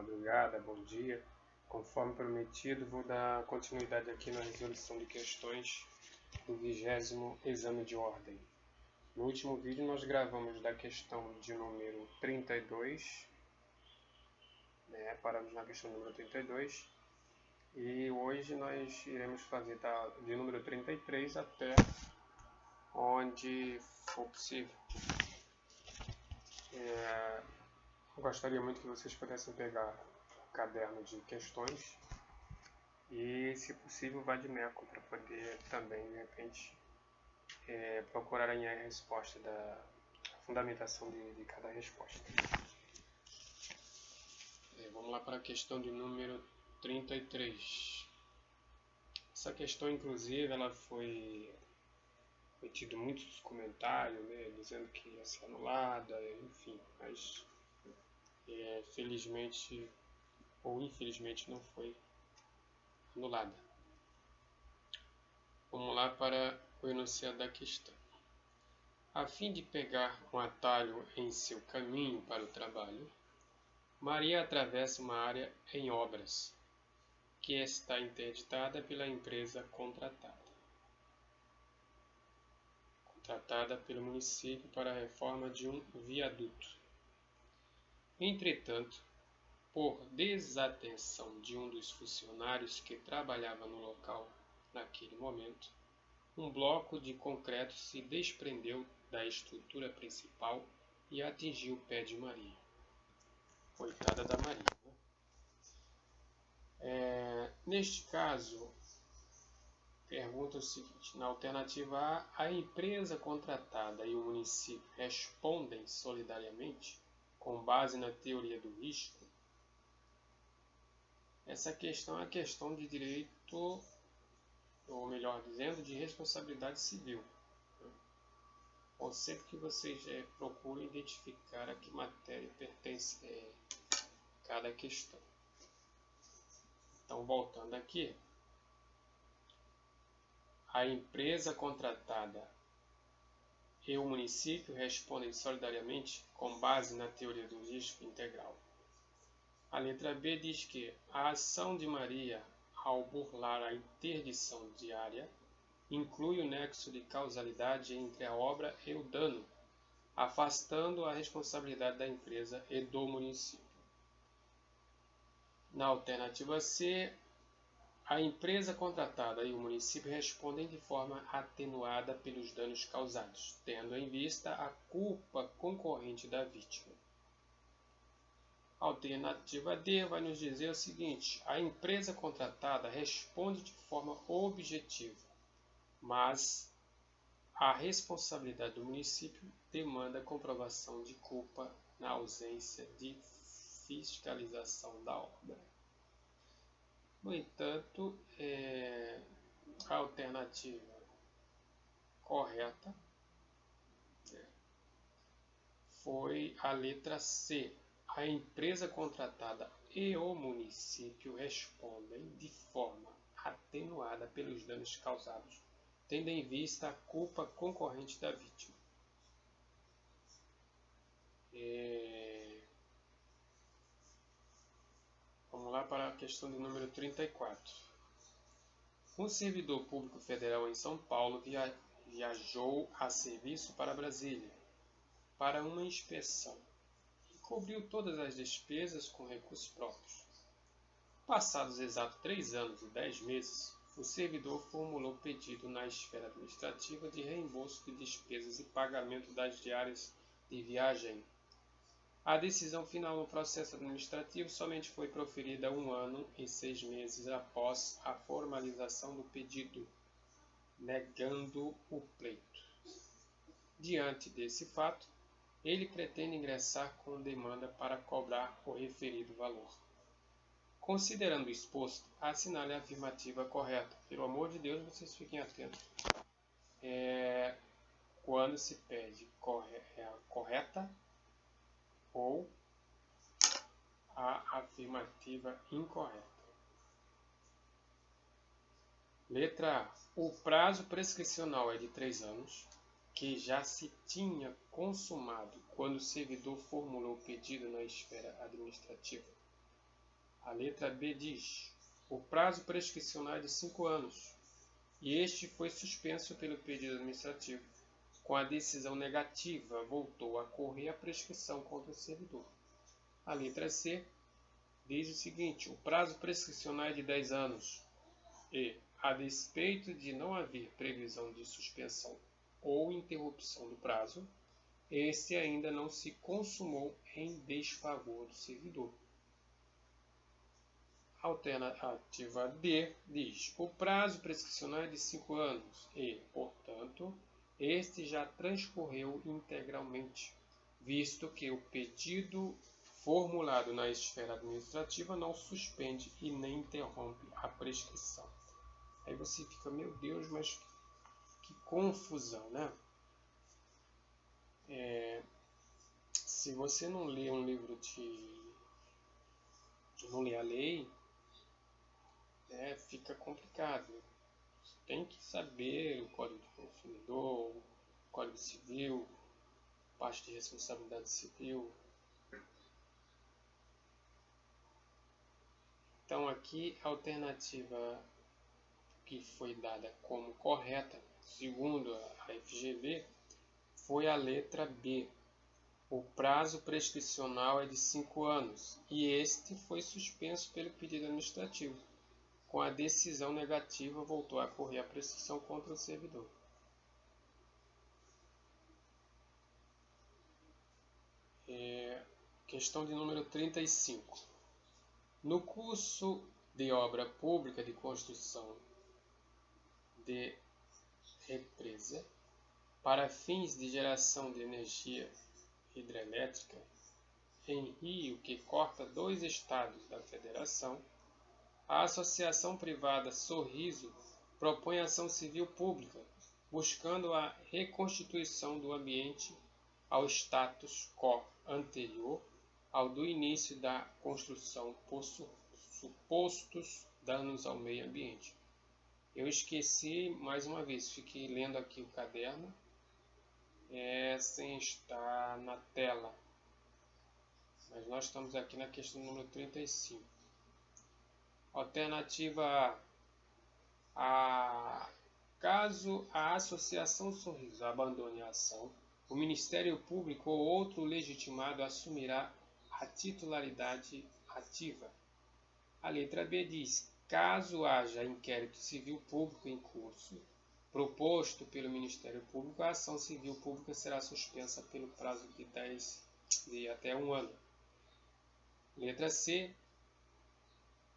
madrugada, bom dia. Conforme prometido, vou dar continuidade aqui na resolução de questões do 20º exame de ordem. No último vídeo nós gravamos da questão de número 32, paramos na questão número 32, e hoje nós iremos fazer de número 33 até onde for possível. Eu gostaria muito que vocês pudessem pegar o caderno de questões e, se possível, vá de meco para poder também, de repente, procurarem a resposta a fundamentação de cada resposta. Vamos lá para a questão de número 33. Essa questão, inclusive, ela foi tido muitos comentários, dizendo que ia ser anulada, enfim, mas felizmente ou infelizmente não foi anulada. Vamos lá para o enunciado da questão. A fim de pegar um atalho em seu caminho para o trabalho, Maria atravessa uma área em obras, que está interditada pela empresa contratada pelo município para a reforma de um viaduto. Entretanto, por desatenção de um dos funcionários que trabalhava no local naquele momento, um bloco de concreto se desprendeu da estrutura principal e atingiu o pé de Maria. Coitada da Maria, né? Neste caso, pergunta o seguinte: na alternativa A, a empresa contratada e o município respondem solidariamente com base na teoria do risco? Essa questão é a questão de direito, ou melhor dizendo, de responsabilidade civil. Ou sempre que vocês procurem identificar a que matéria pertence cada questão. Então, voltando aqui, a empresa contratada e o município respondem solidariamente com base na teoria do risco integral. A letra B diz que a ação de Maria ao burlar a interdição de área inclui o nexo de causalidade entre a obra e o dano, afastando a responsabilidade da empresa e do município. Na alternativa C, a empresa contratada e o município respondem de forma atenuada pelos danos causados, tendo em vista a culpa concorrente da vítima. A alternativa D vai nos dizer o seguinte: a empresa contratada responde de forma objetiva, mas a responsabilidade do município demanda comprovação de culpa na ausência de fiscalização da obra. No entanto, a alternativa correta foi a letra C. A empresa contratada e o município respondem de forma atenuada pelos danos causados, tendo em vista a culpa concorrente da vítima. Vamos lá para a questão de número 34. Um servidor público federal em São Paulo viajou a serviço para Brasília para uma inspeção e cobriu todas as despesas com recursos próprios. Passados exatos 3 anos e 10 meses, o servidor formulou pedido na esfera administrativa de reembolso de despesas e pagamento das diárias de viagem. A decisão final no processo administrativo somente foi proferida 1 ano e 6 meses após a formalização do pedido, negando o pleito. Diante desse fato, ele pretende ingressar com demanda para cobrar o referido valor. Considerando o exposto, assinale a afirmativa correta. Pelo amor de Deus, vocês fiquem atentos. Quando se pede a correta ou a afirmativa incorreta. Letra A. O prazo prescricional é de 3 anos, que já se tinha consumado quando o servidor formulou o pedido na esfera administrativa. A letra B diz: o prazo prescricional é de 5 anos e este foi suspenso pelo pedido administrativo. Com a decisão negativa, voltou a correr a prescrição contra o servidor. A letra C diz o seguinte: o prazo prescricional é de 10 anos e, a despeito de não haver previsão de suspensão ou interrupção do prazo, este ainda não se consumou em desfavor do servidor. A alternativa D diz: o prazo prescricional é de 5 anos e, portanto, este já transcorreu integralmente, visto que o pedido formulado na esfera administrativa não suspende e nem interrompe a prescrição. Aí você fica, meu Deus, mas que confusão, né? Se você não lê um livro não lê a lei, fica complicado. Você tem que saber o Código do Consumidor, o Código Civil, parte de responsabilidade civil. Então aqui a alternativa que foi dada como correta, segundo a FGV, foi a letra B. O prazo prescricional é de 5 anos e este foi suspenso pelo pedido administrativo. Com a decisão negativa, voltou a correr a prescrição contra o servidor. Questão de número 35. No curso de obra pública de construção de represa para fins de geração de energia hidrelétrica em rio que corta 2 estados da federação, a Associação Privada Sorriso propõe ação civil pública, buscando a reconstituição do ambiente ao status quo anterior ao do início da construção por supostos danos ao meio ambiente. Eu esqueci, mais uma vez, fiquei lendo aqui o caderno, sem estar na tela. Mas nós estamos aqui na questão número 35. Alternativa A. Caso a Associação Sorriso abandone a ação, o Ministério Público ou outro legitimado assumirá a titularidade ativa. A letra B diz: caso haja inquérito civil público em curso, proposto pelo Ministério Público, a ação civil pública será suspensa pelo prazo de até 1 ano. Letra C.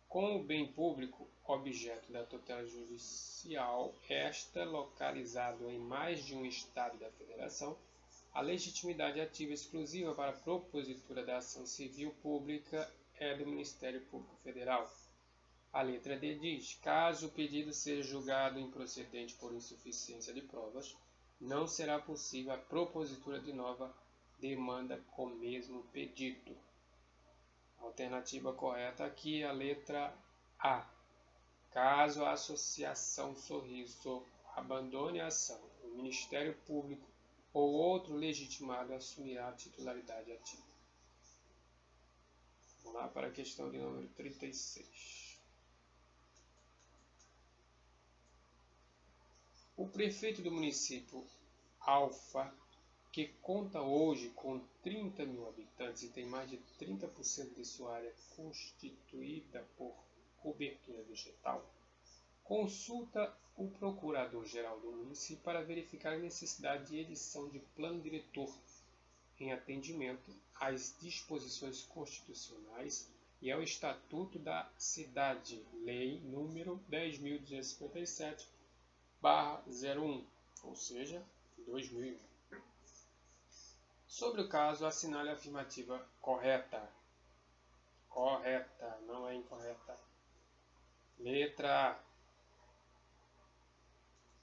Com o bem público objeto da tutela judicial, esta localizado em mais de um estado da federação, a legitimidade ativa exclusiva para a propositura da ação civil pública é do Ministério Público Federal. A letra D diz: caso o pedido seja julgado improcedente por insuficiência de provas, não será possível a propositura de nova demanda com o mesmo pedido. A alternativa correta aqui é a letra A. Caso a Associação Sorriso abandone a ação, o Ministério Público ou outro legitimado assumirá a titularidade ativa. Vamos lá para a questão de número 36. O prefeito do município Alfa, que conta hoje com 30 mil habitantes e tem mais de 30% de sua área constituída por cobertura vegetal, consulta o Procurador-Geral do município para verificar a necessidade de edição de plano diretor em atendimento às disposições constitucionais e ao Estatuto da Cidade, Lei nº 10.257/01, ou seja, 2001. Sobre o caso, assinale a afirmativa correta. Correta, não é incorreta. Letra A.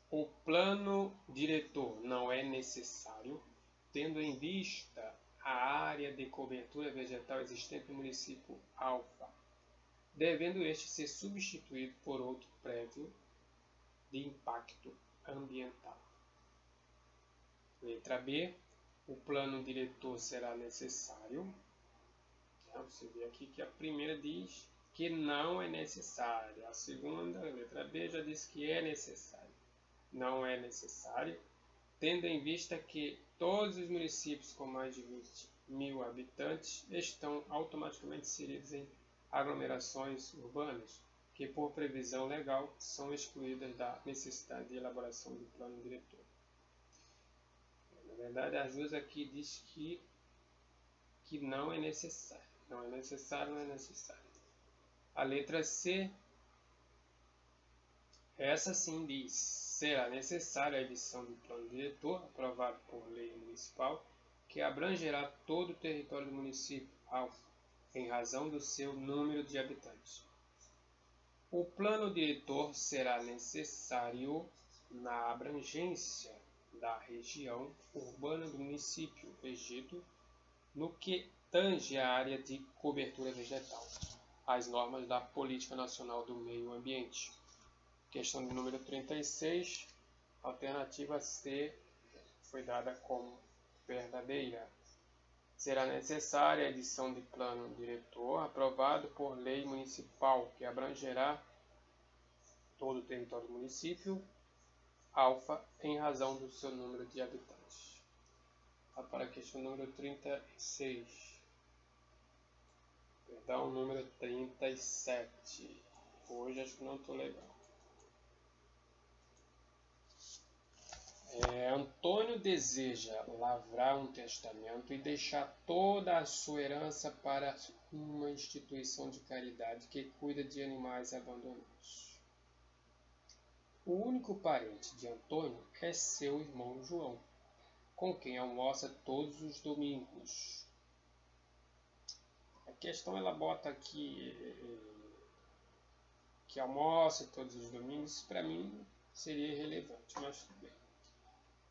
O plano diretor não é necessário, tendo em vista a área de cobertura vegetal existente no município Alfa, devendo este ser substituído por outro prévio de impacto ambiental. Letra B. O plano diretor será necessário. Você vê aqui que a primeira diz que não é necessário. A segunda, a letra B, já diz que é necessário. Não é necessário, tendo em vista que todos os municípios com mais de 20 mil habitantes estão automaticamente inseridos em aglomerações urbanas, que por previsão legal são excluídas da necessidade de elaboração do plano diretor. Na verdade, as duas aqui diz que não é necessário. Não é necessário, não é necessário. A letra C, essa sim diz: será necessária a edição do plano diretor, aprovado por lei municipal, que abrangerá todo o território do município, em razão do seu número de habitantes. O plano diretor será necessário na abrangência da região urbana do município Egito, no que tange a área de cobertura vegetal, as normas da Política Nacional do Meio Ambiente. Questão de número 36, alternativa C foi dada como verdadeira. Será necessária a edição de plano diretor aprovado por lei municipal que abrangerá todo o território do município, em razão do seu número de habitantes. Para a questão número 36. Perdão, número 37. Hoje acho que não estou legal. Antônio deseja lavrar um testamento e deixar toda a sua herança para uma instituição de caridade que cuida de animais abandonados. O único parente de Antônio é seu irmão João, com quem almoça todos os domingos. A questão ela bota aqui que almoça todos os domingos, para mim seria irrelevante, mas tudo bem.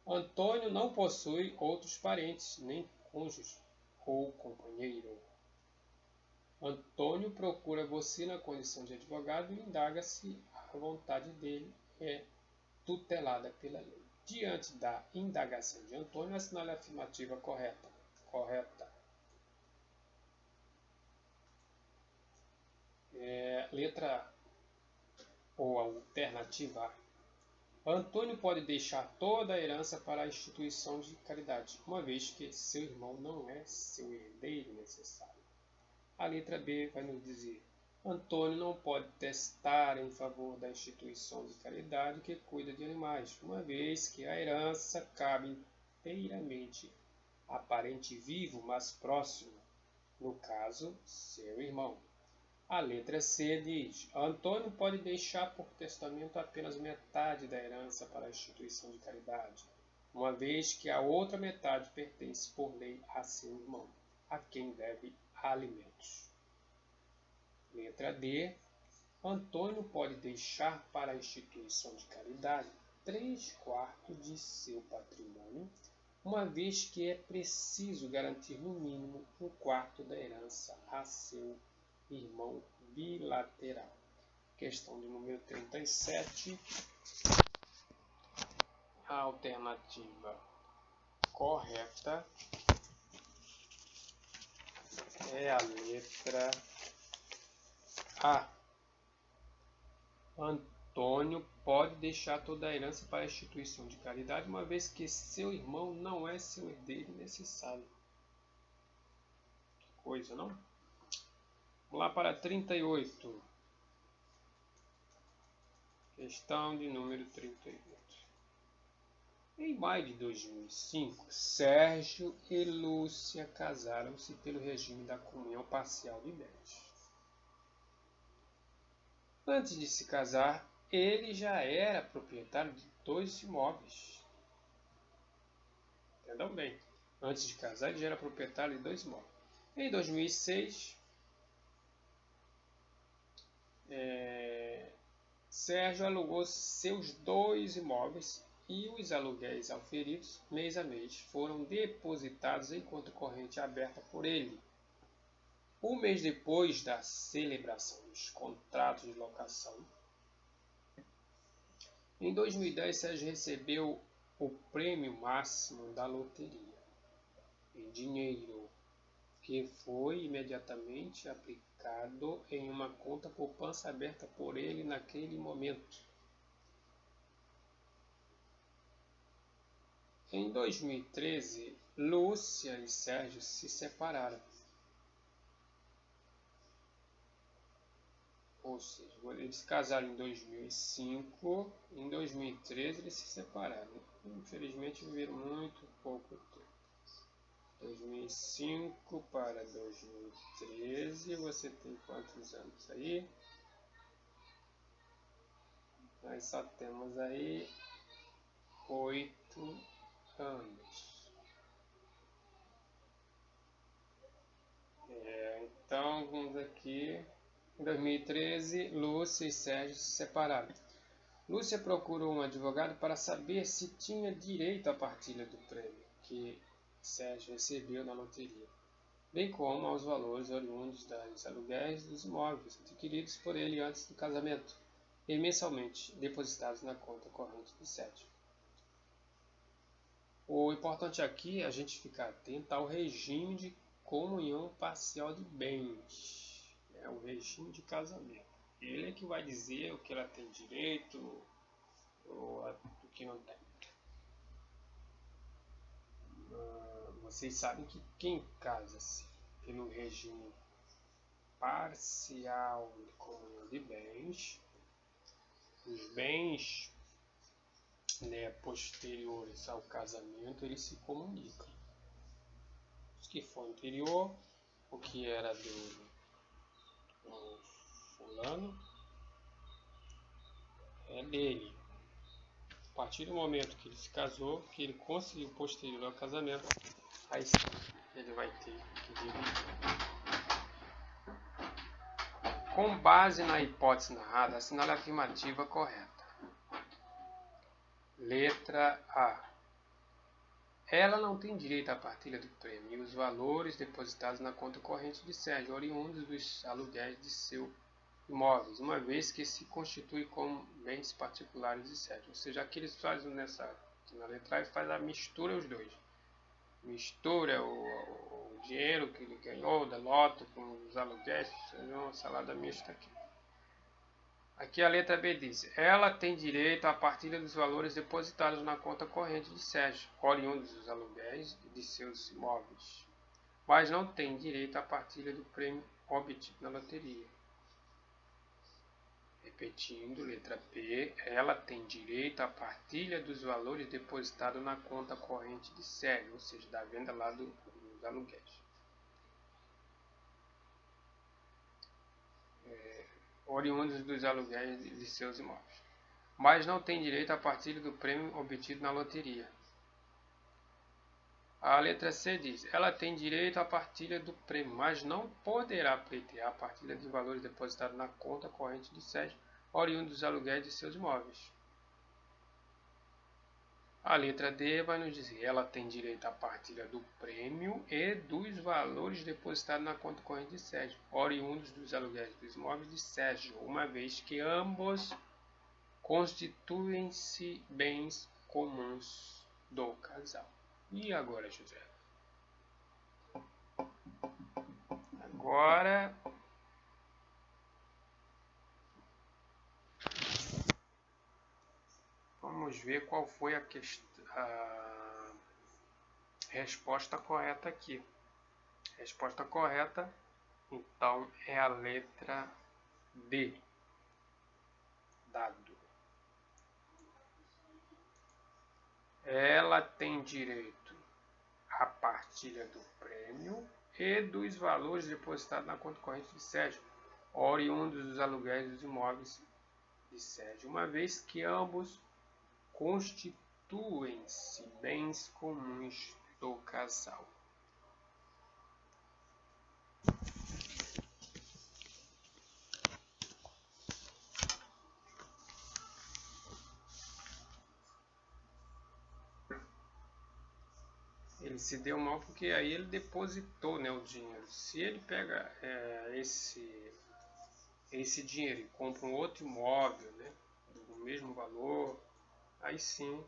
Antônio não possui outros parentes, nem cônjuge ou companheiro. Antônio procura você na condição de advogado e indaga se a vontade dele é tutelada pela lei. Diante da indagação de Antônio, assinale a afirmativa correta. Letra ou alternativa A. Antônio pode deixar toda a herança para a instituição de caridade, uma vez que seu irmão não é seu herdeiro necessário. A letra B vai nos dizer: Antônio não pode testar em favor da instituição de caridade que cuida de animais, uma vez que a herança cabe inteiramente a parente vivo, mas próximo, no caso, seu irmão. A letra C diz: Antônio pode deixar por testamento apenas metade da herança para a instituição de caridade, uma vez que a outra metade pertence por lei a seu irmão, a quem deve alimentos. Letra D. Antônio pode deixar para a instituição de caridade 3/4 de seu patrimônio, uma vez que é preciso garantir no mínimo 1/4 da herança a seu irmão bilateral. Questão de número 37. A alternativa correta é a letra A. Antônio pode deixar toda a herança para a instituição de caridade, uma vez que seu irmão não é seu herdeiro necessário. Que coisa, não? Vamos lá para 38. Questão de número 38. Em maio de 2005, Sérgio e Lúcia casaram-se pelo regime da comunhão parcial de bens. Antes de se casar, ele já era proprietário de 2 imóveis. Entendam bem. Antes de casar, ele já era proprietário de 2 imóveis. Em 2006, Sérgio alugou seus 2 imóveis e os aluguéis auferidos mês a mês foram depositados em conta corrente aberta por ele. Um mês depois da celebração dos contratos de locação, em 2010, Sérgio recebeu o prêmio máximo da loteria em dinheiro, que foi imediatamente aplicado depositado em uma conta poupança aberta por ele naquele momento. Em 2013, Lúcia e Sérgio se separaram. Ou seja, eles se casaram em 2005, em 2013 eles se separaram. Infelizmente viveram muito pouco tempo. 2005 para 2013, você tem quantos anos aí? Nós só temos aí 8 anos. Então vamos aqui. Em 2013, Lúcia e Sérgio se separaram. Lúcia procurou um advogado para saber se tinha direito à partilha do prêmio que Sérgio recebeu na loteria, bem como aos valores oriundos dos aluguéis dos imóveis adquiridos por ele antes do casamento e mensalmente depositados na conta corrente de Sérgio. O importante aqui é a gente ficar atento ao regime de comunhão parcial de bens. É o regime de casamento. Ele é que vai dizer o que ela tem direito ou o que não tem. Vocês sabem que quem casa-se pelo regime parcial de comunhão de bens, os bens posteriores ao casamento, eles se comunicam. Os que for anterior, o que era do fulano é dele. A partir do momento que ele se casou, que ele conseguiu posterior ao casamento, aí sim ele vai ter que dividir. Com base na hipótese narrada, assinale a afirmativa correta. Letra A. Ela não tem direito à partilha do prêmio e os valores depositados na conta corrente de Sérgio, oriundos dos aluguéis de seu imóveis, uma vez que se constitui como bens particulares de Sérgio. Ou seja, aqui eles fazem na letra A, faz a mistura os dois. Mistura o dinheiro que ele ganhou da loto com os aluguéis, uma salada mista aqui. Aqui a letra B diz, ela tem direito à partilha dos valores depositados na conta corrente de Sérgio, oriundos dos aluguéis de seus imóveis, mas não tem direito à partilha do prêmio obtido na loteria. Repetindo, letra B, ela tem direito à partilha dos valores depositados na conta corrente de Sérgio, ou seja, da venda lá dos aluguéis. Oriundos dos aluguéis de seus imóveis, mas não tem direito à partilha do prêmio obtido na loteria. A letra C diz, ela tem direito à partilha do prêmio, mas não poderá pleitear a partilha dos valores depositados na conta corrente de Sérgio, oriundos dos aluguéis de seus imóveis. A letra D vai nos dizer, ela tem direito à partilha do prêmio e dos valores depositados na conta corrente de Sérgio, oriundos dos aluguéis dos imóveis de Sérgio, uma vez que ambos constituem-se bens comuns do casal. E agora, José? Agora vamos ver qual foi a resposta correta aqui. A resposta correta, então, é a letra D. Dado. Ela tem direito à partilha do prêmio e dos valores depositados na conta corrente de Sérgio, oriundos dos aluguéis dos imóveis de Sérgio, uma vez que ambos constituem-se bens comuns do casal. Ele se deu mal porque aí ele depositou, né, o dinheiro. Se ele pega esse dinheiro e compra um outro imóvel, né, do mesmo valor, aí sim,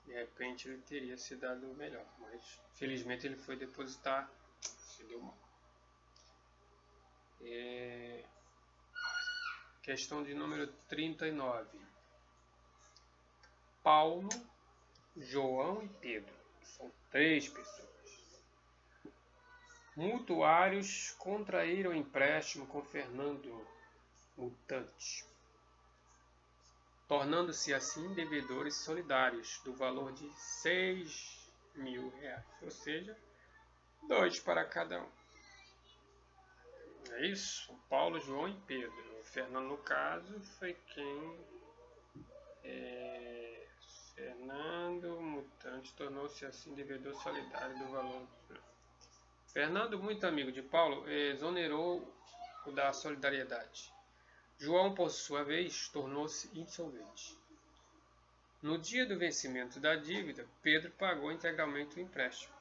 de repente ele teria se dado melhor. Mas felizmente ele foi depositar, se deu mal. Questão de número 39. Paulo, João e Pedro. São 3 pessoas. Mutuários contraíram empréstimo com Fernando, mutante, tornando-se assim devedores solidários do valor de R$6.000, ou seja, 2 para cada um. É isso? Paulo, João e Pedro. O Fernando, no caso, foi quem... Fernando, mutante, tornou-se assim devedor solidário do valor. Fernando, muito amigo de Paulo, exonerou-o da solidariedade. João, por sua vez, tornou-se insolvente. No dia do vencimento da dívida, Pedro pagou integralmente o empréstimo.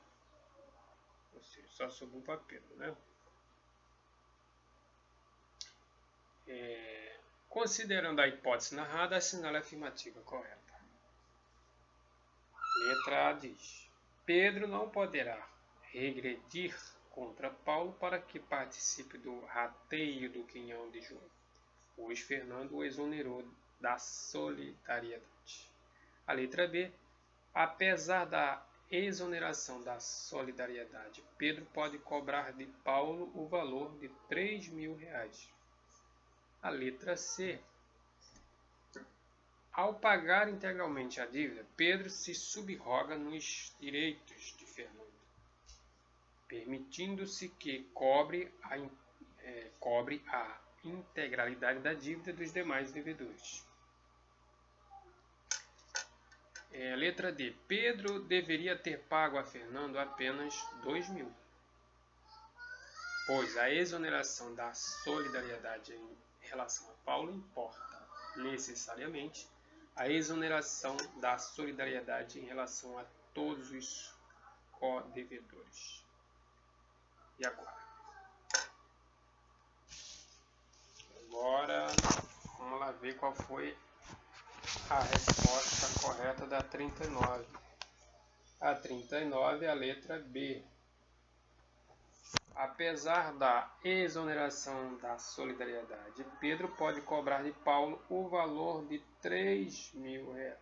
Ou seja, só sobrou para Pedro, né? Considerando a hipótese narrada, assinale a afirmativa correta. Letra A diz: Pedro não poderá regredir contra Paulo para que participe do rateio do quinhão de João, pois Fernando o exonerou da solidariedade. A letra B: apesar da exoneração da solidariedade, Pedro pode cobrar de Paulo o valor de R$3.000. A letra C: ao pagar integralmente a dívida, Pedro se subroga nos direitos de Fernando, permitindo-se que cobre a integralidade da dívida dos demais devedores. Letra D. Pedro deveria ter pago a Fernando apenas R$2.000, pois a exoneração da solidariedade em relação a Paulo importa necessariamente a exoneração da solidariedade em relação a todos os co-devedores. E agora? Agora, vamos lá ver qual foi a resposta correta da 39. A 39 é a letra B. Apesar da exoneração da solidariedade, Pedro pode cobrar de Paulo o valor de R$3.000.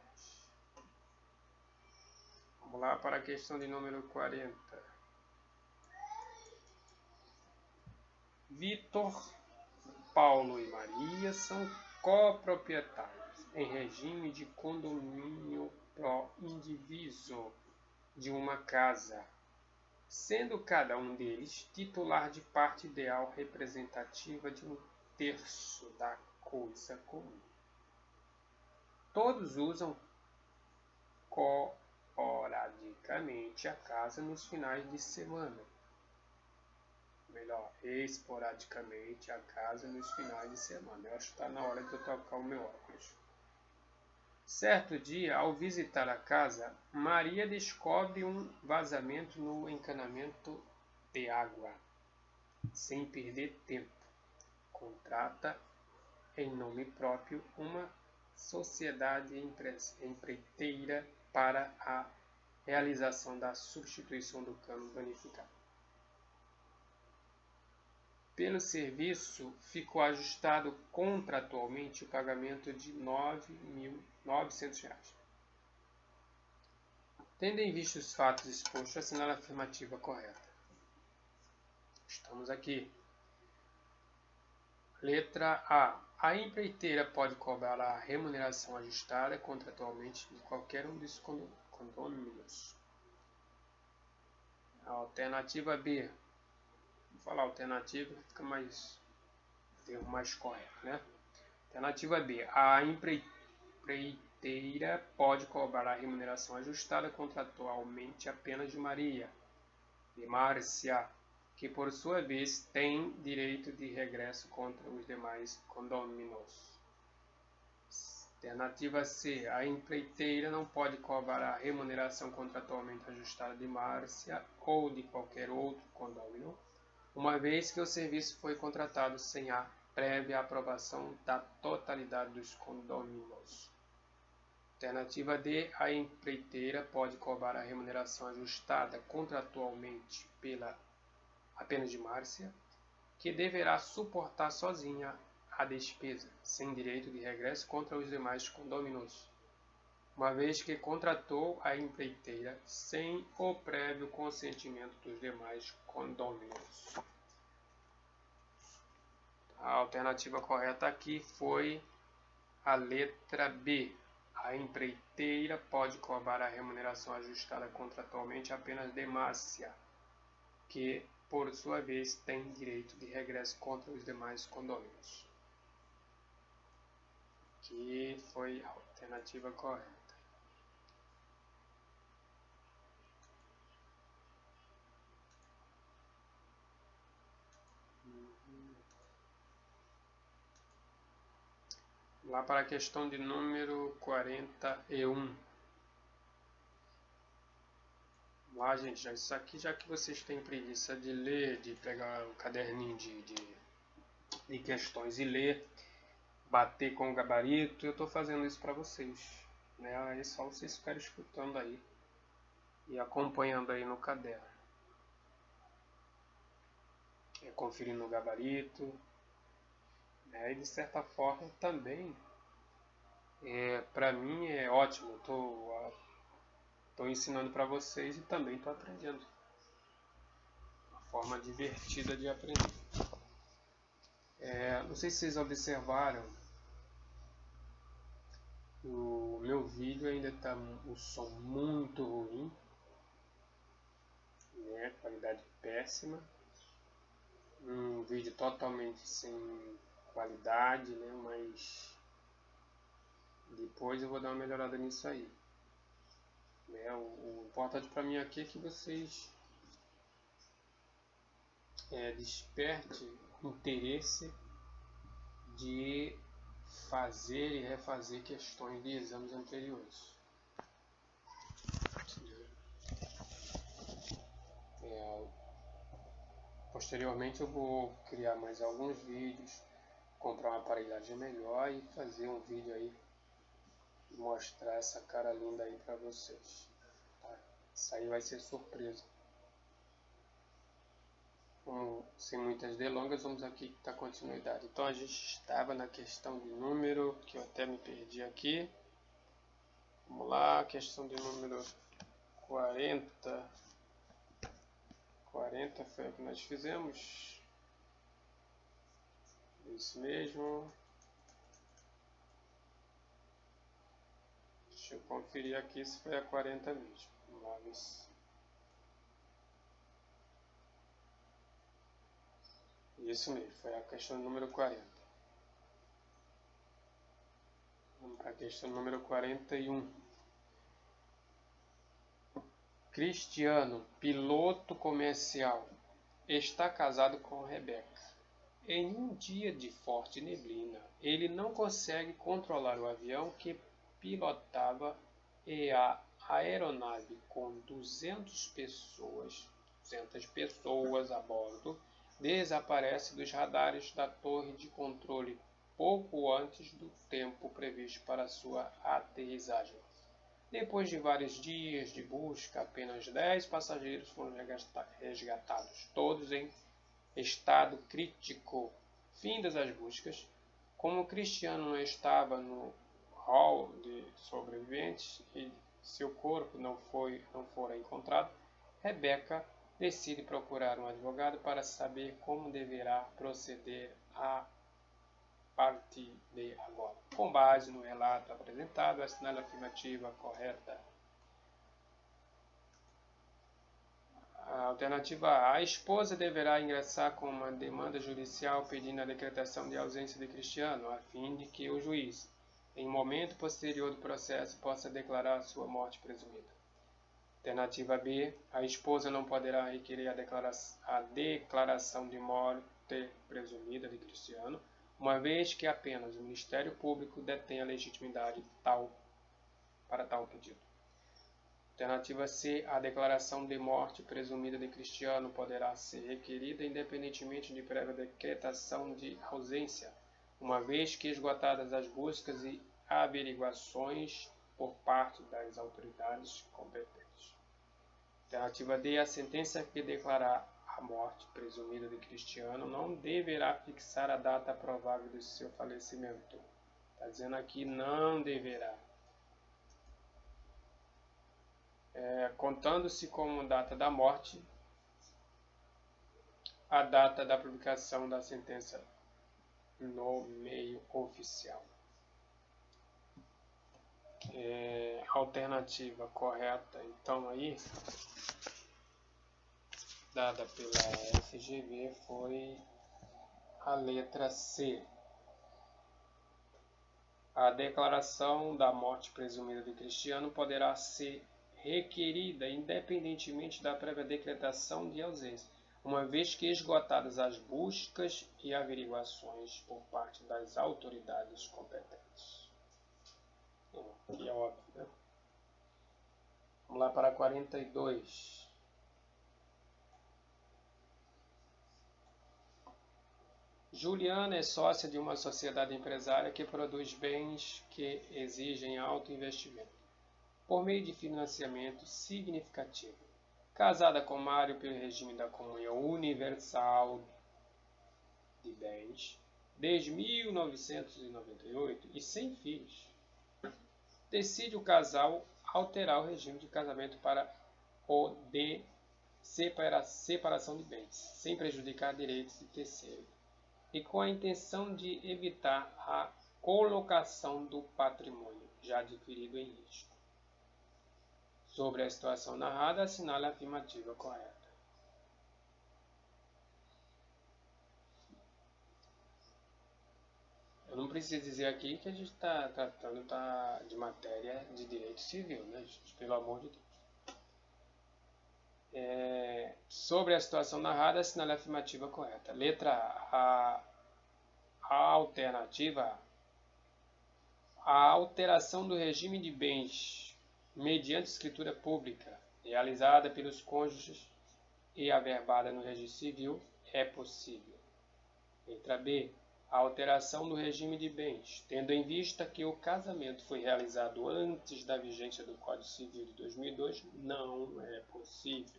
Vamos lá para a questão de número 40. Vitor, Paulo e Maria são coproprietários em regime de condomínio pro indiviso de uma casa, sendo cada um deles titular de parte ideal representativa de 1/3 da coisa comum. Todos usam esporadicamente a casa nos finais de semana. Melhor, esporadicamente a casa nos finais de semana. Eu acho que está na hora de eu tocar o meu óculos. Certo dia, ao visitar a casa, Maria descobre um vazamento no encanamento de água. Sem perder tempo, contrata em nome próprio uma sociedade empreiteira para a realização da substituição do cano danificado. Pelo serviço, ficou ajustado contratualmente o pagamento de R$9.900. Tendo em vista os fatos expostos, assinale a afirmativa correta. Estamos aqui. Letra A. A empreiteira pode cobrar a remuneração ajustada contratualmente de qualquer um dos condôminos. A alternativa B. Vou falar alternativa, fica mais termo mais correto, né? Alternativa B. A empreiteira pode cobrar a remuneração ajustada contratualmente apenas de Maria, de Márcia, que por sua vez tem direito de regresso contra os demais condôminos. Alternativa C. A empreiteira não pode cobrar a remuneração contratualmente ajustada de Márcia ou de qualquer outro condômino, uma vez que o serviço foi contratado sem a prévia aprovação da totalidade dos condôminos. Alternativa D. A empreiteira pode cobrar a remuneração ajustada contratualmente apenas de Márcia, que deverá suportar sozinha a despesa, sem direito de regresso contra os demais condôminos, uma vez que contratou a empreiteira sem o prévio consentimento dos demais condôminos. A alternativa correta aqui foi a letra B. A empreiteira pode cobrar a remuneração ajustada contratualmente apenas Demácia, que, por sua vez, tem direito de regresso contra os demais condôminos. Que foi a alternativa correta. Lá para a questão de número 41. Lá, gente, já, isso aqui, já que vocês têm preguiça de ler, de pegar um caderninho de questões e ler, bater com o gabarito, eu estou fazendo isso para vocês. Né? Aí é só vocês ficarem escutando aí e acompanhando aí no caderno. Conferindo o gabarito. Né? E de certa forma também, para mim é ótimo. Estou ensinando para vocês e também estou aprendendo. Uma forma divertida de aprender. Não sei se vocês observaram, o meu vídeo ainda está o som muito ruim, né? Qualidade péssima, um vídeo totalmente sem qualidade, né? Mas depois eu vou dar uma melhorada nisso aí. O importante para mim aqui é que vocês desperte interesse de fazer e refazer questões de exames anteriores. Posteriormente eu vou criar mais alguns vídeos, comprar uma aparelhagem melhor e fazer um vídeo aí, mostrar essa cara linda aí para vocês. Tá? Isso aí vai ser surpresa. Sem muitas delongas, vamos aqui dar continuidade. Então a gente estava na questão de número, que eu até me perdi aqui. Vamos lá, questão de número 40. 40 foi o que nós fizemos. Isso mesmo. Deixa eu conferir aqui se foi a 40 mesmo. Vamos lá ver se... Isso mesmo, foi a questão número 40. Vamos para a questão número 41. Cristiano, piloto comercial, está casado com Rebeca. Em um dia de forte neblina, ele não consegue controlar o avião que pilotava e a aeronave com 200 pessoas a bordo desaparece dos radares da torre de controle pouco antes do tempo previsto para sua aterrissagem. Depois de vários dias de busca, apenas 10 passageiros foram resgatados, todos em estado crítico. Findas as buscas, como Cristiano não estava no hall de sobreviventes e seu corpo não fora encontrado, Rebeca decide procurar um advogado para saber como deverá proceder a partir de agora. Com base no relato apresentado, assinale a afirmativa correta. A alternativa A. A esposa deverá ingressar com uma demanda judicial pedindo a decretação de ausência de Cristiano, a fim de que o juiz, em momento posterior do processo, possa declarar sua morte presumida. Alternativa B. A esposa não poderá requerer a declaração de morte presumida de Cristiano, uma vez que apenas o Ministério Público detém a legitimidade para tal pedido. Alternativa C. A declaração de morte presumida de Cristiano poderá ser requerida independentemente de prévia decretação de ausência, uma vez que esgotadas as buscas e averiguações por parte das autoridades competentes. Alternativa D. A sentença que declarar a morte presumida de Cristiano não deverá fixar a data provável do seu falecimento. Está dizendo aqui não deverá. Contando-se como data da morte a data da publicação da sentença no meio oficial. Alternativa correta, então, aí, dada pela FGV, foi a letra C. A declaração da morte presumida de Cristiano poderá ser requerida independentemente da prévia decretação de ausência, uma vez que esgotadas as buscas e averiguações por parte das autoridades competentes. Aqui é óbvio, né? Vamos lá para 42. Juliana é sócia de uma sociedade empresária que produz bens que exigem alto investimento, por meio de financiamento significativo. Casada com Mário pelo regime da comunhão universal de bens, desde 1998 e sem filhos, decide o casal alterar o regime de casamento para o de separação de bens, sem prejudicar direitos de terceiro, e com a intenção de evitar a colocação do patrimônio já adquirido em risco. Sobre a situação narrada, assinale a afirmativa correta. Eu não preciso dizer aqui que a gente está tratando de matéria de direito civil, né, gente? Pelo amor de Deus. Sobre a situação narrada, assinale a afirmativa correta. Letra A. A alternativa. A alteração do regime de bens mediante escritura pública, realizada pelos cônjuges e averbada no registro civil, é possível. Letra B. A alteração do regime de bens, tendo em vista que o casamento foi realizado antes da vigência do Código Civil de 2002, não é possível.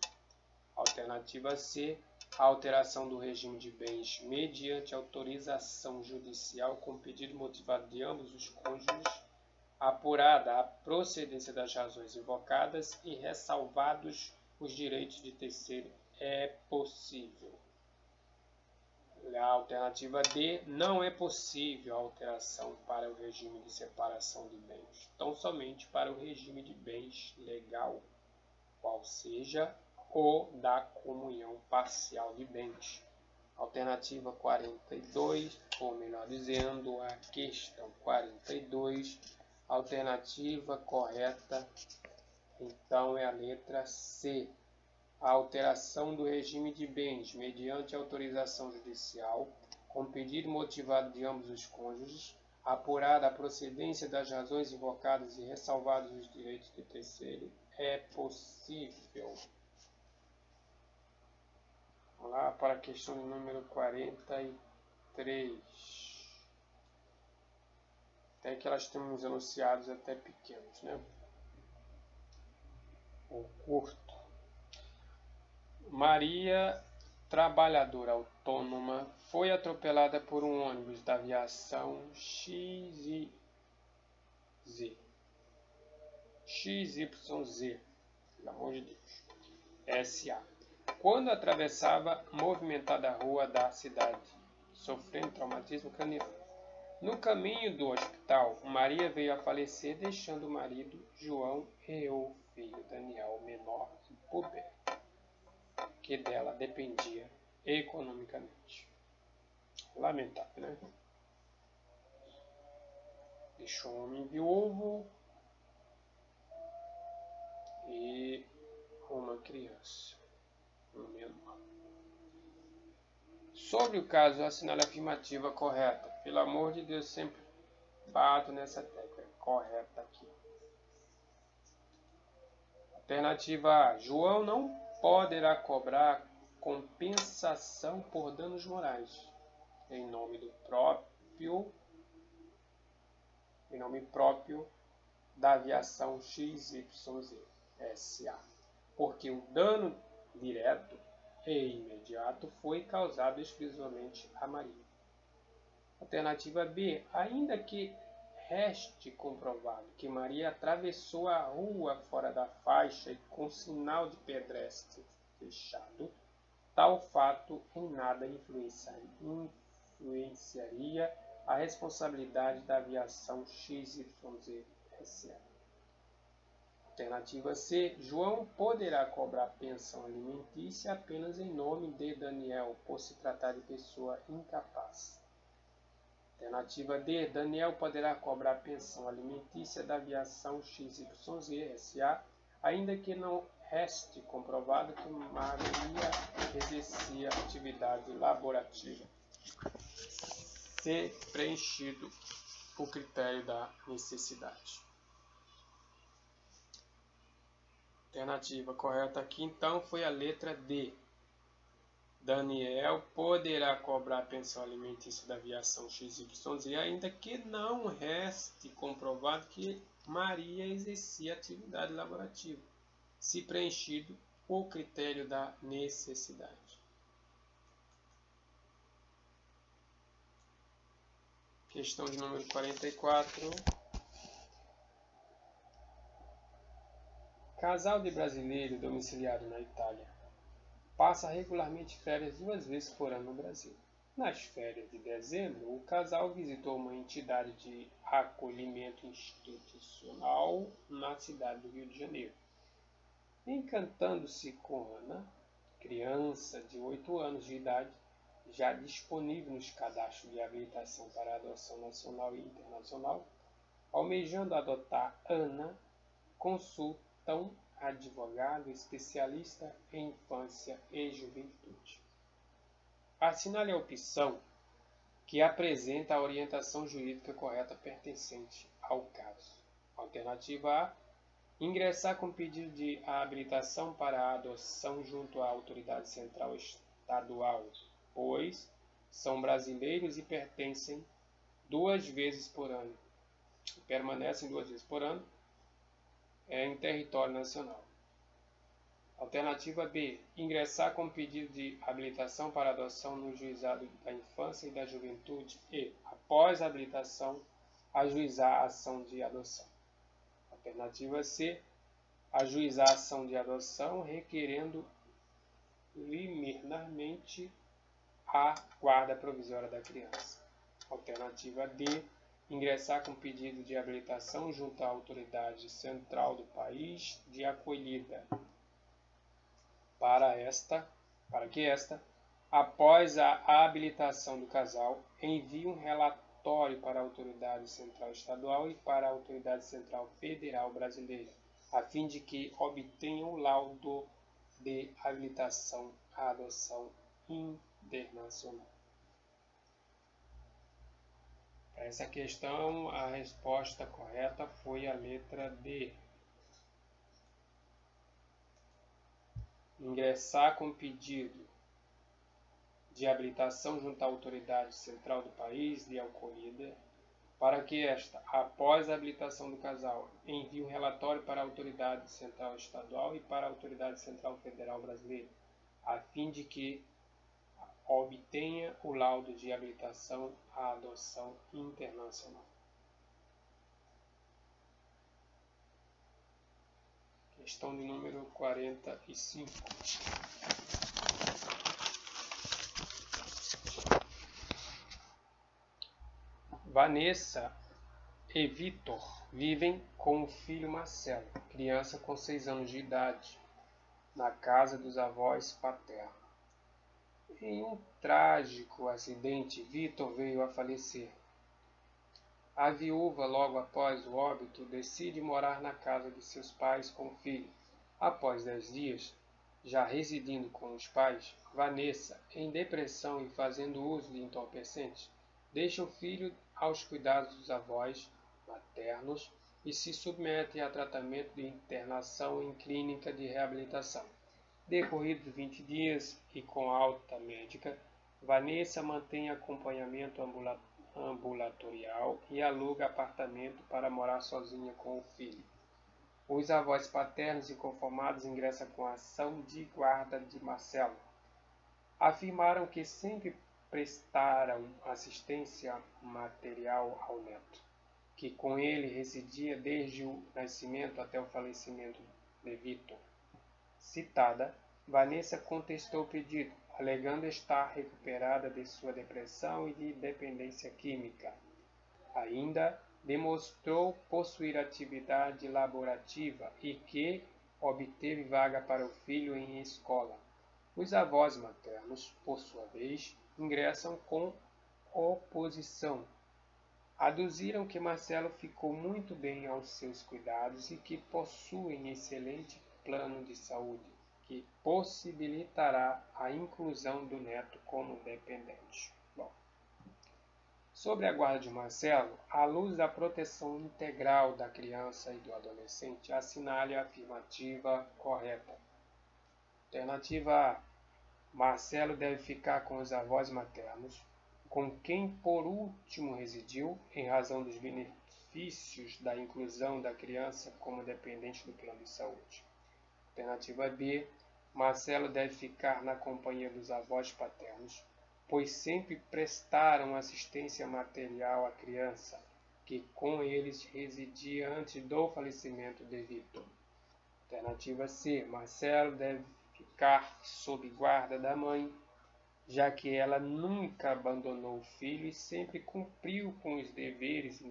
Alternativa C. A alteração do regime de bens mediante autorização judicial com pedido motivado de ambos os cônjuges, apurada a procedência das razões invocadas e ressalvados os direitos de terceiro, é possível. A alternativa D. Não é possível a alteração para o regime de separação de bens, tão somente para o regime de bens legal, qual seja ou da comunhão parcial de bens. Alternativa 42, ou melhor dizendo, a questão 42, alternativa correta, então é a letra C. A alteração do regime de bens mediante autorização judicial, com pedido motivado de ambos os cônjuges, apurada a procedência das razões invocadas e ressalvados os direitos de terceiro, é possível. Vamos lá para a questão número 43. Até que elas têm uns enunciados até pequenos, né? Ou curto. Maria, trabalhadora autônoma, foi atropelada por um ônibus da aviação XYZ, pelo amor de Deus, SA, quando atravessava movimentada rua da cidade, sofrendo traumatismo craniano. No caminho do hospital, Maria veio a falecer, deixando o marido, João, e o filho, Daniel, menor e puber, que dela dependia economicamente. Lamentável, né? Deixou um homem viúvo e uma criança, um menor. Sobre o caso, assinale a afirmativa correta. Pelo amor de Deus, sempre bato nessa tecla. Correta aqui. Alternativa A. João não poderá cobrar compensação por danos morais em nome próprio da aviação XYZ SA, porque o dano direto e imediato foi causado exclusivamente a Maria. Alternativa B. Ainda que reste comprovado que Maria atravessou a rua fora da faixa e com sinal de pedestre fechado, tal fato em nada influenciaria a responsabilidade da aviação XYZ-SA. Alternativa C. João poderá cobrar pensão alimentícia apenas em nome de Daniel, por se tratar de pessoa incapaz. Alternativa D. Daniel poderá cobrar pensão alimentícia da aviação XYZ-SA, ainda que não reste comprovado que Maria exercia atividade laborativa. Se preenchido o critério da necessidade. A alternativa correta aqui, então, foi a letra D. Daniel poderá cobrar pensão alimentícia da aviação XYZ, ainda que não reste comprovado que Maria exercia atividade laborativa, se preenchido o critério da necessidade. Questão de número 44. Casal de brasileiro domiciliado na Itália passa regularmente férias 2 vezes por ano no Brasil. Nas férias de dezembro, o casal visitou uma entidade de acolhimento institucional na cidade do Rio de Janeiro. Encantando-se com Ana, criança de 8 anos de idade, já disponível nos cadastros de habilitação para adoção nacional e internacional, almejando adotar Ana, consultam advogado especialista em infância e juventude. Assinale a opção que apresenta a orientação jurídica correta pertencente ao caso. Alternativa A. Ingressar com pedido de habilitação para a adoção junto à autoridade central estadual, pois são brasileiros e permanecem 2 vezes por ano em território nacional. Alternativa B. Ingressar com pedido de habilitação para adoção no Juizado da Infância e da Juventude e, após a habilitação, ajuizar a ação de adoção. Alternativa C. Ajuizar a ação de adoção requerendo liminarmente a guarda provisória da criança. Alternativa D. Ingressar com pedido de habilitação junto à autoridade central do país de acolhida, para que esta, após a habilitação do casal, envie um relatório para a autoridade central estadual e para a autoridade central federal brasileira, a fim de que obtenham o laudo de habilitação à adoção internacional. Para essa questão, a resposta correta foi a letra D. Ingressar com pedido de habilitação junto à autoridade central do país de acolhida, para que esta, após a habilitação do casal, envie um relatório para a autoridade central estadual e para a autoridade central federal brasileira, a fim de que obtenha o laudo de habilitação à adoção internacional. Questão de número 45. Vanessa e Vitor vivem com o filho Marcelo, criança com 6 anos de idade, na casa dos avós paternos. Em um trágico acidente, Vitor veio a falecer. A viúva, logo após o óbito, decide morar na casa de seus pais com o filho. Após 10 dias, já residindo com os pais, Vanessa, em depressão e fazendo uso de entorpecentes, deixa o filho aos cuidados dos avós maternos e se submete a tratamento de internação em clínica de reabilitação. Decorridos 20 dias e com alta médica, Vanessa mantém acompanhamento ambulatorial e aluga apartamento para morar sozinha com o filho. Os avós paternos inconformados ingressam com a ação de guarda de Marcelo, afirmaram que sempre prestaram assistência material ao neto, que com ele residia desde o nascimento até o falecimento de Vitor. Citada, Vanessa contestou o pedido, alegando estar recuperada de sua depressão e de dependência química. Ainda demonstrou possuir atividade laborativa e que obteve vaga para o filho em escola. Os avós maternos, por sua vez, ingressam com oposição. Aduziram que Marcelo ficou muito bem aos seus cuidados e que possuem excelente plano de saúde, que possibilitará a inclusão do neto como dependente. Bom, sobre a guarda de Marcelo, à luz da proteção integral da criança e do adolescente, assinale a afirmativa correta. Alternativa A. Marcelo deve ficar com os avós maternos, com quem por último residiu, em razão dos benefícios da inclusão da criança como dependente do plano de saúde. Alternativa B. Marcelo deve ficar na companhia dos avós paternos, pois sempre prestaram assistência material à criança, que com eles residia antes do falecimento de Vitor. Alternativa C. Marcelo deve ficar sob guarda da mãe, já que ela nunca abandonou o filho e sempre cumpriu com os deveres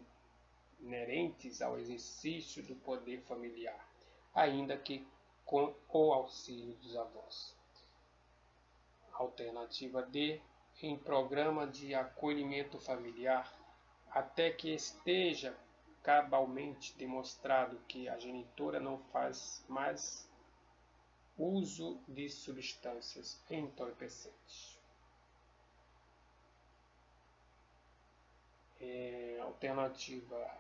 inerentes ao exercício do poder familiar, ainda que com o auxílio dos avós. Alternativa D. Em programa de acolhimento familiar, até que esteja cabalmente demonstrado que a genitora não faz mais uso de substâncias entorpecentes. Alternativa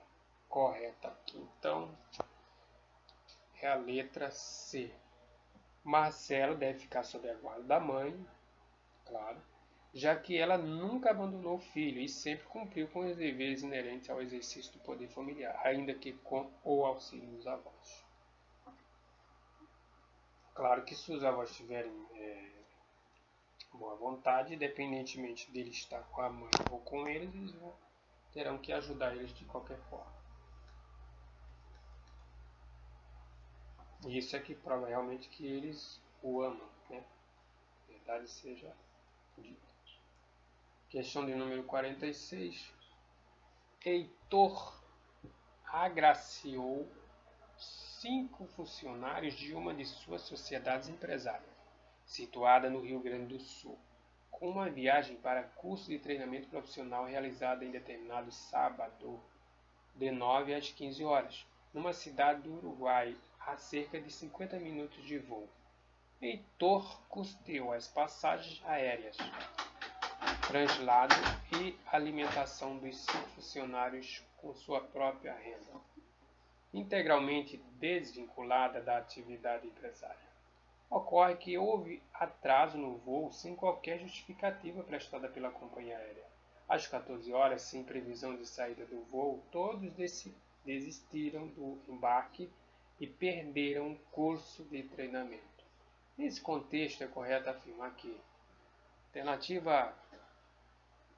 correta aqui, então, é a letra C. Marcelo deve ficar sob a guarda da mãe, claro, já que ela nunca abandonou o filho e sempre cumpriu com os deveres inerentes ao exercício do poder familiar, ainda que com o auxílio dos avós. Claro que se os avós tiverem boa vontade, independentemente dele estar com a mãe ou com eles terão que ajudar eles de qualquer forma. E isso é que prova realmente que eles o amam, né? A verdade seja dita. Questão de número 46. Heitor agraciou 5 funcionários de uma de suas sociedades empresárias, situada no Rio Grande do Sul, com uma viagem para curso de treinamento profissional realizada em determinado sábado, de 9 às 15 horas, numa cidade do Uruguai, a cerca de 50 minutos de voo. Heitor custeou as passagens aéreas, translado e alimentação dos 5 funcionários com sua própria renda, integralmente desvinculada da atividade empresária. Ocorre que houve atraso no voo sem qualquer justificativa prestada pela companhia aérea. Às 14 horas, sem previsão de saída do voo, todos desistiram do embarque e perderam o curso de treinamento. Nesse contexto, é correto afirmar que: alternativa A.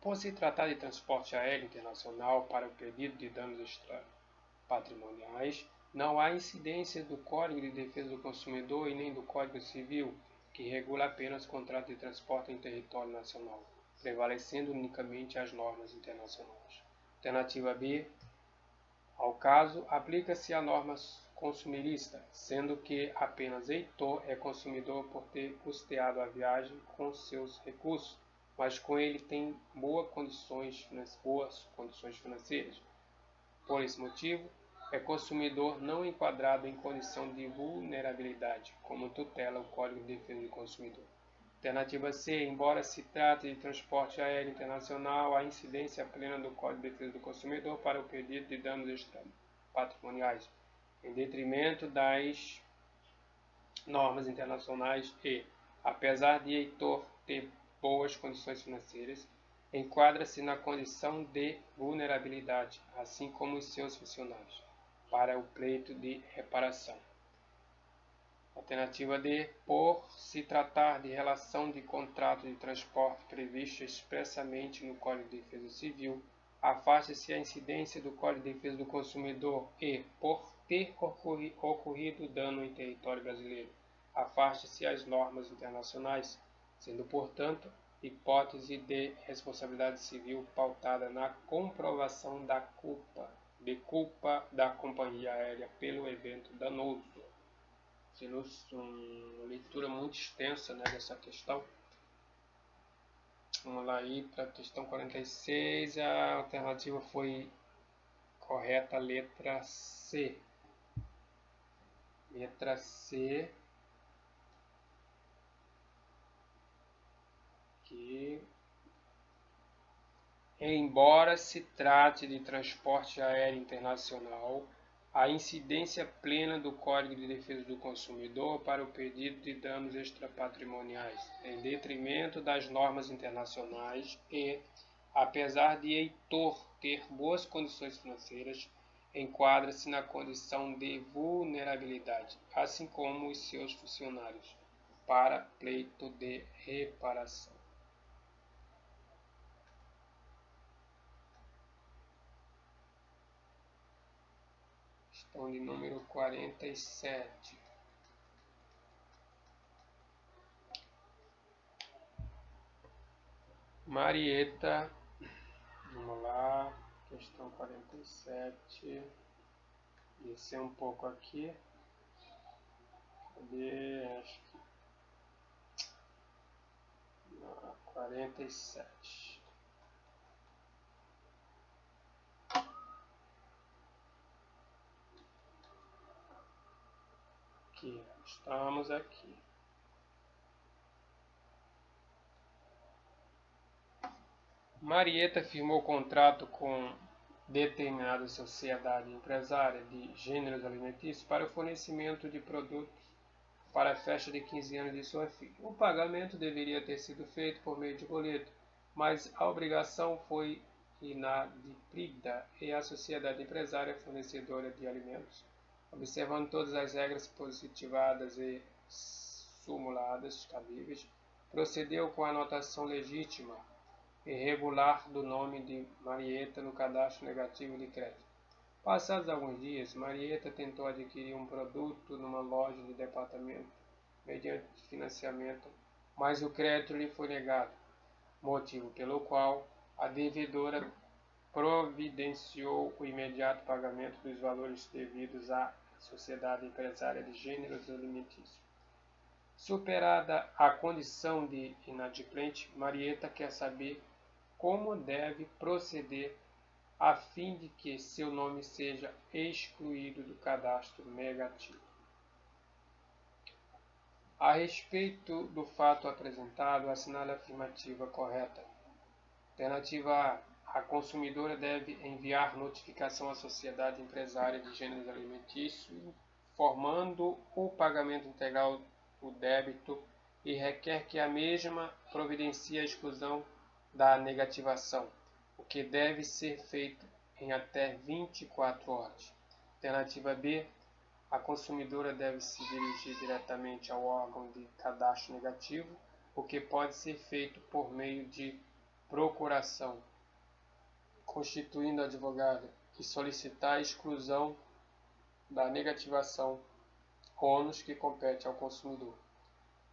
Por se tratar de transporte aéreo internacional para o pedido de danos extrapatrimoniais, não há incidência do Código de Defesa do Consumidor e nem do Código Civil, que regula apenas contrato de transporte em território nacional, prevalecendo unicamente as normas internacionais. Alternativa B. Ao caso, aplica-se a norma consumerista, sendo que apenas Heitor é consumidor por ter custeado a viagem com seus recursos, mas com ele tem boas condições financeiras. Por esse motivo, é consumidor não enquadrado em condição de vulnerabilidade, como tutela o Código de Defesa do Consumidor. Alternativa C. Embora se trate de transporte aéreo internacional, há incidência plena do Código de Defesa do Consumidor para o pedido de danos extrapatrimoniais, em detrimento das normas internacionais e, apesar de Heitor ter boas condições financeiras, enquadra-se na condição de vulnerabilidade, assim como os seus funcionários, para o pleito de reparação. Alternativa D. Por se tratar de relação de contrato de transporte prevista expressamente no Código de Defesa Civil, afaste-se a incidência do Código de Defesa do Consumidor e, por ter ocorrido dano em território brasileiro, afaste-se as normas internacionais, sendo, portanto, hipótese de responsabilidade civil pautada na comprovação da culpa da companhia aérea pelo evento danoso. Uma leitura muito extensa, né, dessa questão. Vamos lá aí para a questão 46. A alternativa foi correta, letra C. Letra C. Que, embora se trate de transporte aéreo internacional, a incidência plena do Código de Defesa do Consumidor para o pedido de danos extrapatrimoniais, em detrimento das normas internacionais e, apesar de Heitor ter boas condições financeiras, enquadra-se na condição de vulnerabilidade, assim como os seus funcionários, para pleito de reparação. Questão de número 47. Marieta, vamos lá, questão 47, descer um pouco aqui, cadê, acho que, 47, aqui, estamos aqui. Marieta firmou contrato com determinada sociedade empresária de gêneros alimentícios para o fornecimento de produtos para a festa de 15 anos de sua filha. O pagamento deveria ter sido feito por meio de boleto, mas a obrigação foi inadimplida e a sociedade empresária fornecedora de alimentos, observando todas as regras positivadas e simuladas cabíveis, procedeu com a anotação legítima irregular do nome de Marieta no cadastro negativo de crédito. Passados alguns dias, Marieta tentou adquirir um produto numa loja de departamento mediante financiamento, mas o crédito lhe foi negado, motivo pelo qual a devedora providenciou o imediato pagamento dos valores devidos à Sociedade Empresária de Gêneros Alimentícios. Superada a condição de inadimplente, Marieta quer saber como deve proceder a fim de que seu nome seja excluído do cadastro negativo. A respeito do fato apresentado, assinale a afirmativa correta. Alternativa A. A consumidora deve enviar notificação à Sociedade Empresária de Gêneros Alimentícios, informando o pagamento integral do débito e requer que a mesma providencie a exclusão da negativação, o que deve ser feito em até 24 horas. Alternativa B. A consumidora deve se dirigir diretamente ao órgão de cadastro negativo, o que pode ser feito por meio de procuração, constituindo advogado, e solicitar a exclusão da negativação, ônus que compete ao consumidor.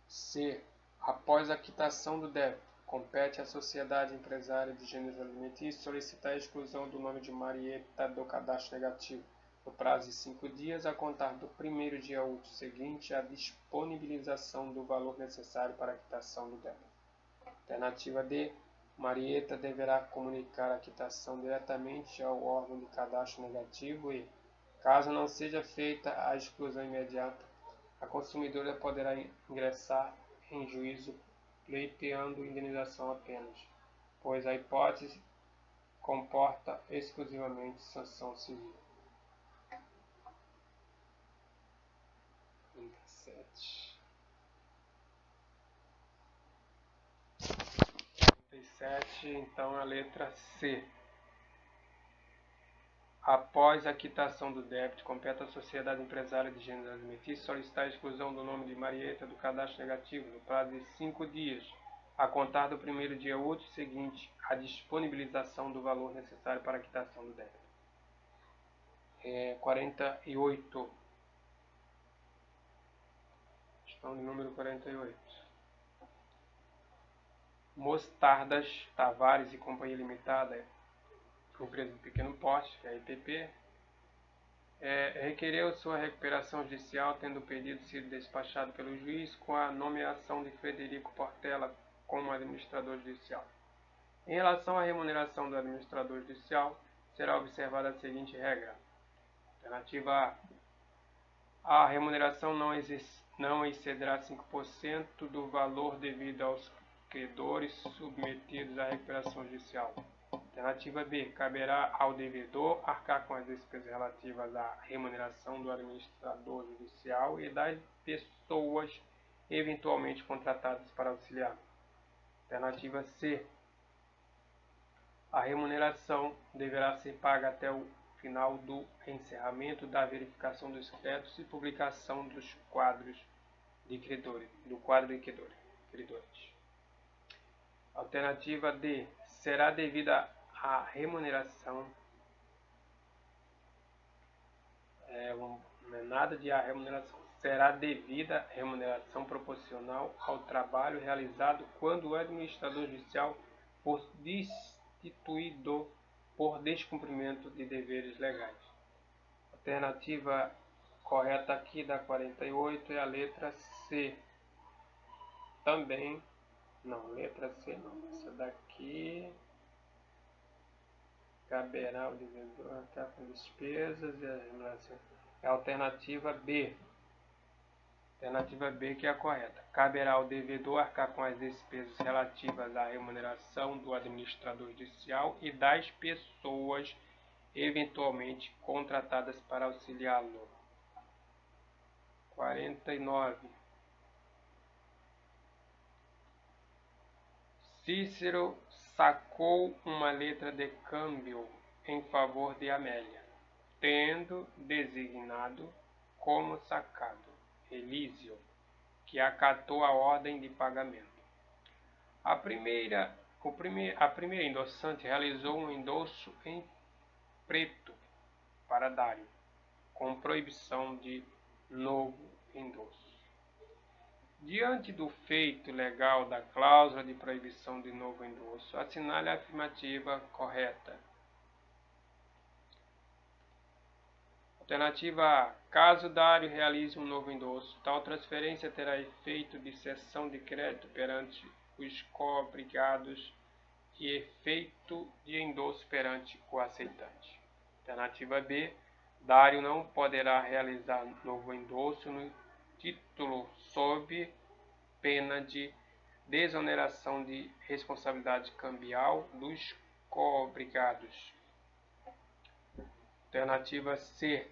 C. Após a quitação do débito, compete à Sociedade Empresária de Gêneros Alimentícios solicitar a exclusão do nome de Marieta do cadastro negativo, no prazo de 5 dias, a contar do primeiro dia útil seguinte à disponibilização do valor necessário para a quitação do débito. Alternativa D. Marieta deverá comunicar a quitação diretamente ao órgão de cadastro negativo e, caso não seja feita a exclusão imediata, a consumidora poderá ingressar em juízo pleiteando indenização apenas, pois a hipótese comporta exclusivamente sanção civil. 37, então a letra C. Após a quitação do débito, compete à sociedade empresária de gêneros alimentícios solicitar a exclusão do nome de Marieta do cadastro negativo no prazo de 5 dias, a contar do primeiro dia útil seguinte à disponibilização do valor necessário para a quitação do débito. 48. Questão de número 48. Mostardas Tavares e Companhia Limitada, empresa de pequeno porte, que é a IPP, requereu sua recuperação judicial, tendo o pedido sido despachado pelo juiz com a nomeação de Frederico Portela como administrador judicial. Em relação à remuneração do administrador judicial, será observada a seguinte regra. Alternativa A. A remuneração não excederá 5% do valor devido aos credores submetidos à recuperação judicial. Alternativa B. Caberá ao devedor arcar com as despesas relativas à remuneração do administrador judicial e das pessoas eventualmente contratadas para auxiliar. Alternativa C. A remuneração deverá ser paga até o final do encerramento da verificação dos créditos e publicação dos quadros de credores, do quadro de credores. Alternativa D. Será devida a remuneração, não é nada de a remuneração, será devida remuneração proporcional ao trabalho realizado quando o administrador judicial for destituído por descumprimento de deveres legais. Alternativa correta aqui da 48 é a letra C. Também, não, letra C não, essa daqui... Caberá ao devedor arcar com despesas e a remuneração. É a alternativa B. Alternativa B que é a correta. Caberá ao devedor arcar com as despesas relativas à remuneração do administrador judicial e das pessoas eventualmente contratadas para auxiliá-lo. 49. Cícero sacou uma letra de câmbio em favor de Amélia, tendo designado como sacado Elísio, que acatou a ordem de pagamento. A primeira endossante realizou um endosso em preto para Dário, com proibição de novo endosso. Diante do feito legal da cláusula de proibição de novo endosso, assinale a afirmativa correta. Alternativa A. Caso Dário realize um novo endosso, tal transferência terá efeito de cessão de crédito perante os co-obrigados e efeito de endosso perante o aceitante. Alternativa B. Dário não poderá realizar novo endosso no título sob pena de desoneração de responsabilidade cambial dos co-obrigados. Alternativa C.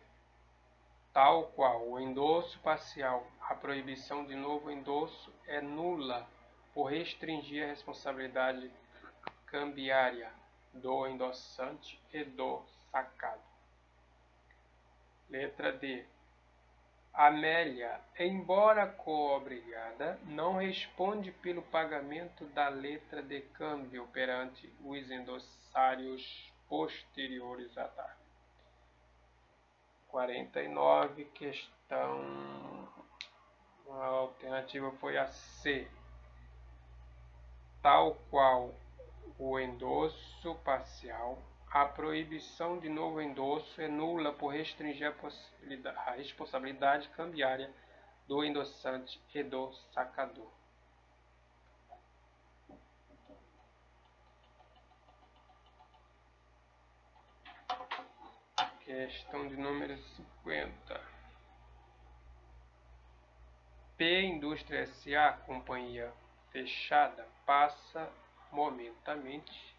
Tal qual o endosso parcial, a proibição de novo endosso é nula por restringir a responsabilidade cambiária do endossante e do sacado. Letra D. Amélia, embora co-obrigada, não responde pelo pagamento da letra de câmbio perante os endossários posteriores à data. 49, questão... A alternativa foi a C. Tal qual o endosso parcial, a proibição de novo endosso é nula por restringir a responsabilidade cambiária do endossante e do sacador. Questão de número 50. P Indústria S.A., companhia fechada, passa momentaneamente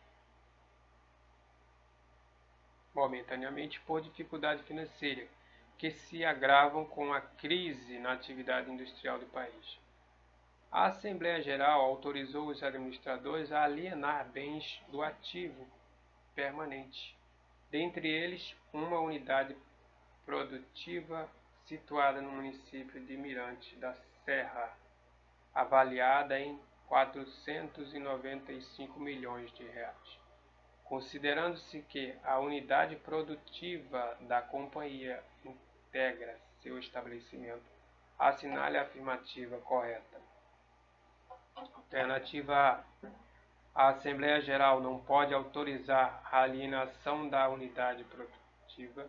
por dificuldade financeira, que se agravam com a crise na atividade industrial do país. A Assembleia Geral autorizou os administradores a alienar bens do ativo permanente, dentre eles uma unidade produtiva situada no município de Mirante da Serra, avaliada em 495 milhões de reais. Considerando-se que a unidade produtiva da companhia integra seu estabelecimento, assinale a afirmativa correta. Alternativa A. A Assembleia Geral não pode autorizar a alienação da unidade produtiva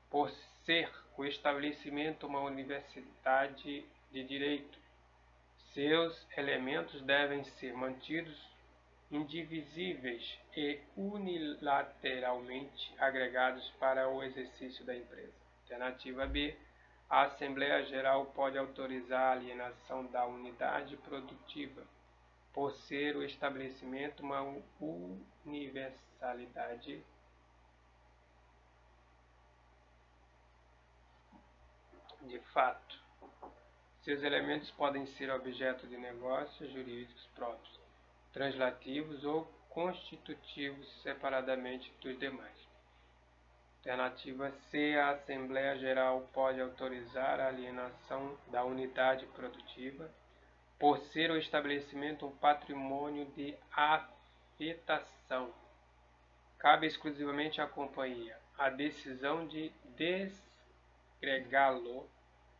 por ser o estabelecimento uma universidade de direito. Seus elementos devem ser mantidos indivisíveis e unilateralmente agregados para o exercício da empresa. Alternativa B. A Assembleia Geral pode autorizar a alienação da unidade produtiva por ser o estabelecimento uma universalidade de fato. Seus elementos podem ser objeto de negócios jurídicos próprios, translativos ou constitutivos separadamente dos demais. Alternativa C. A Assembleia Geral pode autorizar a alienação da unidade produtiva por ser o estabelecimento um patrimônio de afetação. Cabe exclusivamente à companhia a decisão de desagregá-lo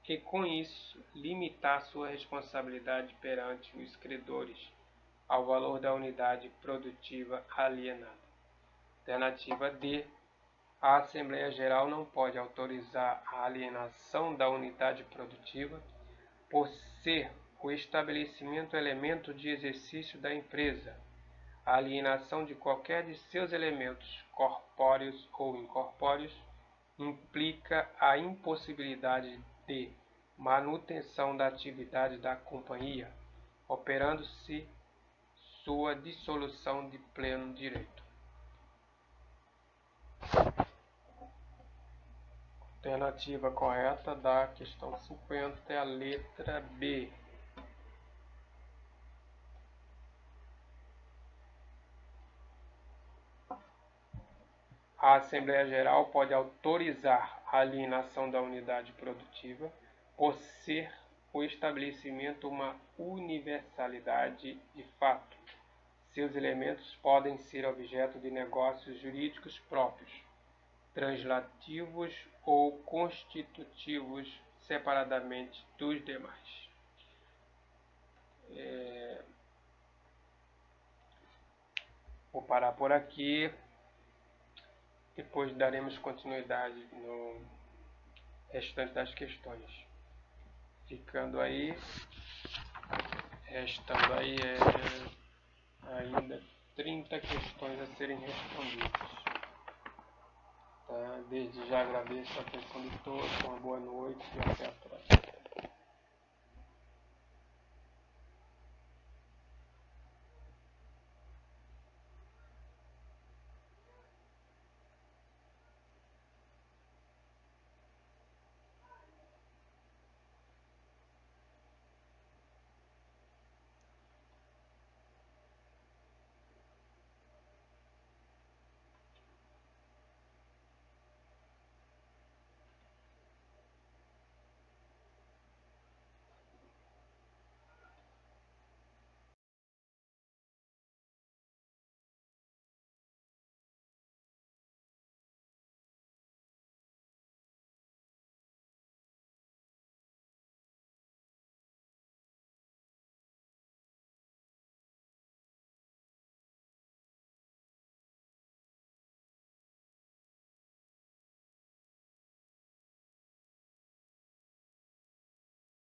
e, com isso, limitar sua responsabilidade perante os credores ao valor da unidade produtiva alienada. Alternativa D. A Assembleia Geral não pode autorizar a alienação da unidade produtiva por ser o estabelecimento elemento de exercício da empresa. A alienação de qualquer de seus elementos, corpóreos ou incorpóreos, implica a impossibilidade de manutenção da atividade da companhia, operando-se sua dissolução de pleno direito. Alternativa correta da questão 50 é a letra B. A Assembleia Geral pode autorizar a alienação da unidade produtiva por ser o estabelecimento uma universalidade de fato. Seus elementos podem ser objeto de negócios jurídicos próprios, translativos ou constitutivos separadamente dos demais. Vou parar por aqui. Depois daremos continuidade no restante das questões. Restando aí ainda 30 questões a serem respondidas. Tá? Desde já agradeço a atenção de todos, uma boa noite e até a